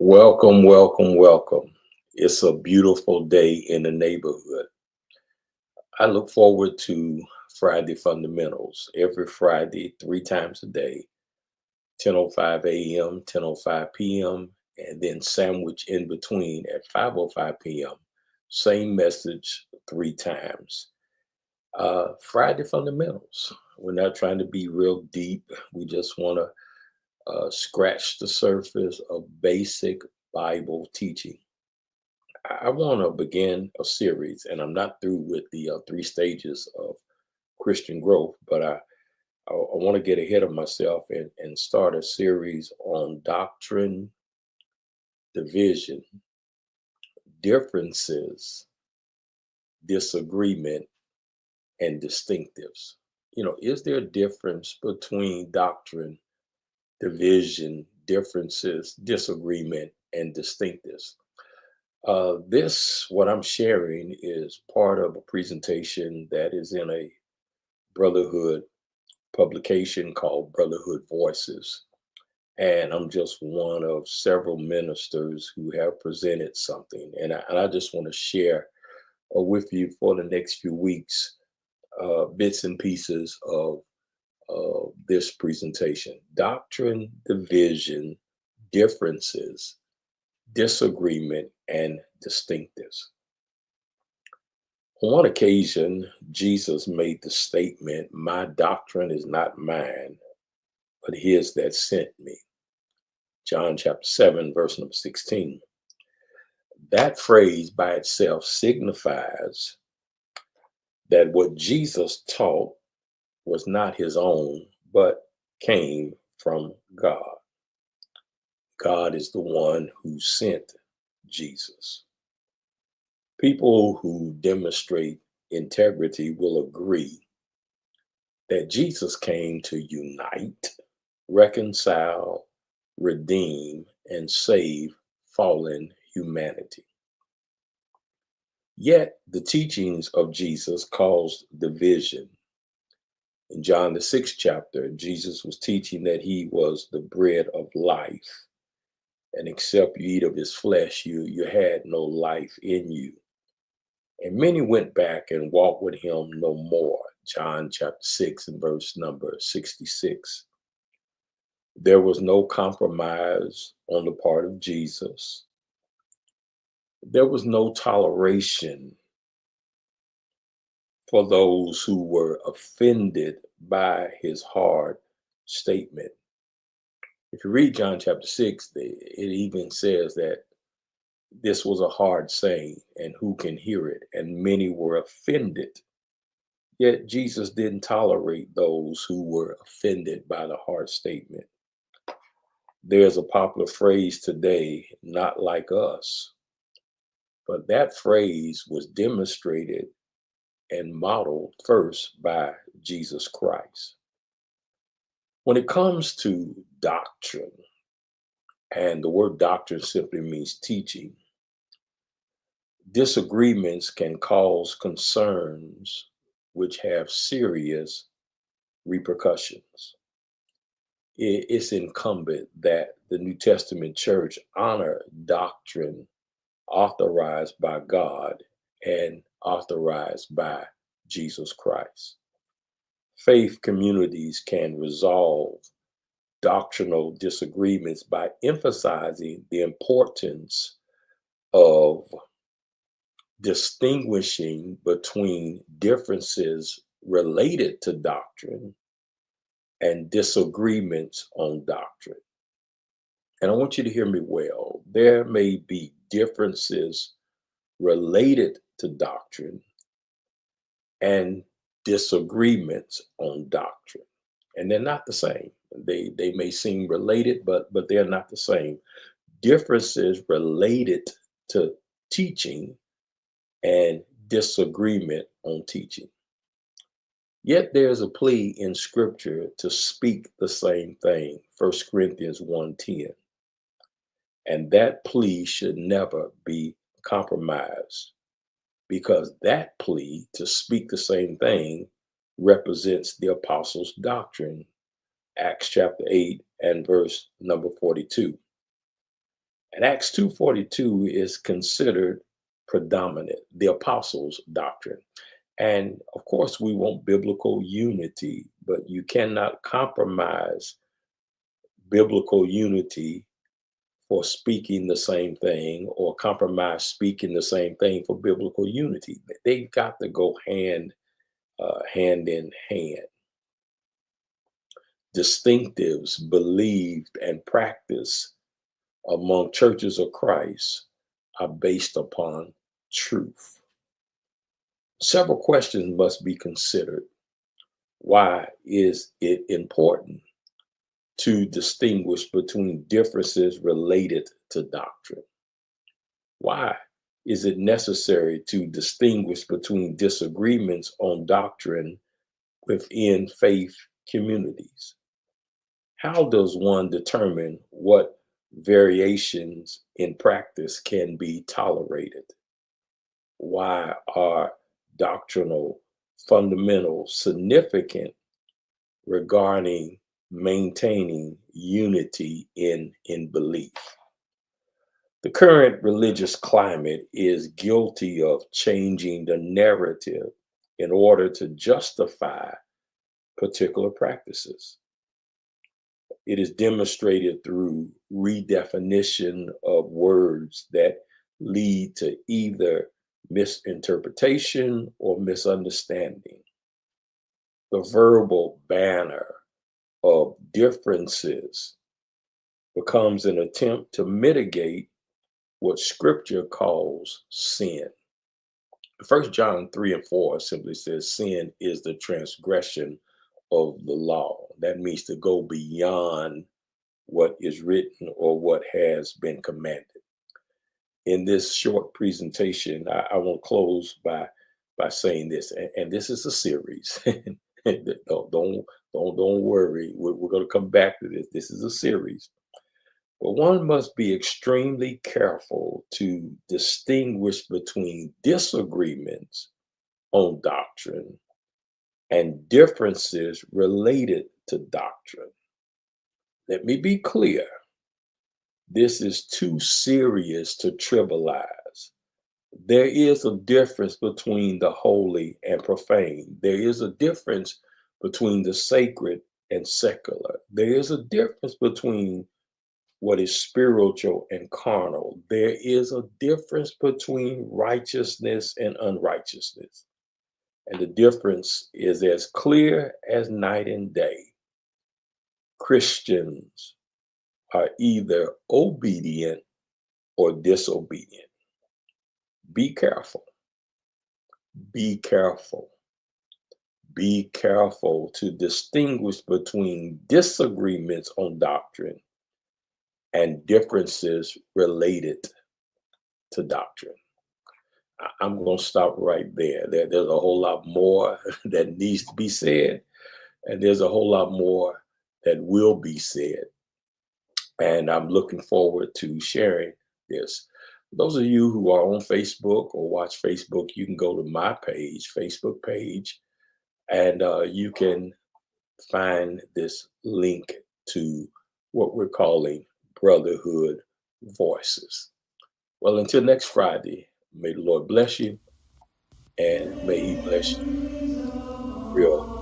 Welcome, welcome, welcome. It's a beautiful day in the neighborhood. I look forward to Friday fundamentals every Friday, 3 times a day, 10:05 a.m., 10:05 p.m., and then sandwich in between at 5:05 p.m. Same message 3 times. Friday fundamentals. We're not trying to be real deep. We just want to scratch the surface of basic Bible teaching. I want to begin a series, and I'm not through with the 3 stages of Christian growth, but I want to get ahead of myself and start a series on doctrine, division, differences, disagreement, and distinctives. Is there a difference between doctrine, division, differences, disagreement, and distinctives? What I'm sharing is part of a presentation that is in a Brotherhood publication called Brotherhood Voices. And I'm just one of several ministers who have presented something. And I just want to share with you for the next few weeks bits and pieces of this presentation. Doctrine, division, differences, disagreement, and distinctives. On one occasion, Jesus made the statement, "My doctrine is not mine, but his that sent me." John chapter 7, verse number 16. That phrase by itself signifies that what Jesus taught was not his own, but came from God. God is the one who sent Jesus. People who demonstrate integrity will agree that Jesus came to unite, reconcile, redeem, and save fallen humanity. Yet the teachings of Jesus caused division. In John the 6th chapter, Jesus was teaching that he was the bread of life. And except you eat of his flesh, you had no life in you. And many went back and walked with him no more. John chapter 6 and verse number 66. There was no compromise on the part of Jesus. There was no toleration for those who were offended by his hard statement. If you read John chapter 6, it even says that this was a hard saying, and who can hear it? And many were offended. Yet Jesus didn't tolerate those who were offended by the hard statement. There's a popular phrase today, "not like us." But that phrase was demonstrated and modeled first by Jesus Christ. When it comes to doctrine, and the word doctrine simply means teaching, disagreements can cause concerns which have serious repercussions. It's incumbent that the New Testament church honor doctrine authorized by God and authorized by Jesus Christ. Faith communities can resolve doctrinal disagreements by emphasizing the importance of distinguishing between differences related to doctrine and disagreements on doctrine. And I want you to hear me well. There may be differences related to doctrine and disagreements on doctrine. And they're not the same. They may seem related, but they're not the same. Differences related to teaching and disagreement on teaching. Yet there's a plea in scripture to speak the same thing, 1 Corinthians 1:10. And that plea should never be compromised, because that plea to speak the same thing represents the apostles' doctrine, Acts chapter 8 and verse number 42. And Acts 2:42 is considered predominant, the apostles' doctrine. And of course, we want biblical unity, but you cannot compromise biblical unity for speaking the same thing or compromise speaking the same thing for biblical unity. They've got to go hand in hand. Distinctives believed and practiced among churches of Christ are based upon truth. Several questions must be considered. Why is it important to distinguish between differences related to doctrine? Why is it necessary to distinguish between disagreements on doctrine within faith communities? How does one determine what variations in practice can be tolerated? Why are doctrinal fundamentals significant regarding maintaining unity in belief? The current religious climate is guilty of changing the narrative in order to justify particular practices. It is demonstrated through redefinition of words that lead to either misinterpretation or misunderstanding. The verbal banner of differences becomes an attempt to mitigate what scripture calls sin. 1 John 3:4 simply says sin is the transgression of the law. That means to go beyond what is written or what has been commanded. In this short presentation, I want to close by saying this, and this is a series. don't worry. We're going to come back to this. This is a series. But one must be extremely careful to distinguish between disagreements on doctrine and differences related to doctrine. Let me be clear. This is too serious to trivialize. There is a difference between the holy and profane. There is a difference between the sacred and secular. There is a difference between what is spiritual and carnal. There is a difference between righteousness and unrighteousness. And the difference is as clear as night and day. Christians are either obedient or disobedient. Be careful. Be careful. Be careful to distinguish between disagreements on doctrine and differences related to doctrine. I'm going to stop right there. There's a whole lot more that needs to be said, and there's a whole lot more that will be said. And I'm looking forward to sharing this. Those of you who are on Facebook or watch Facebook, you can go to my page, Facebook page, and you can find this link to what we're calling Brotherhood Voices. Well, until next Friday, may the Lord bless you, and may He bless you real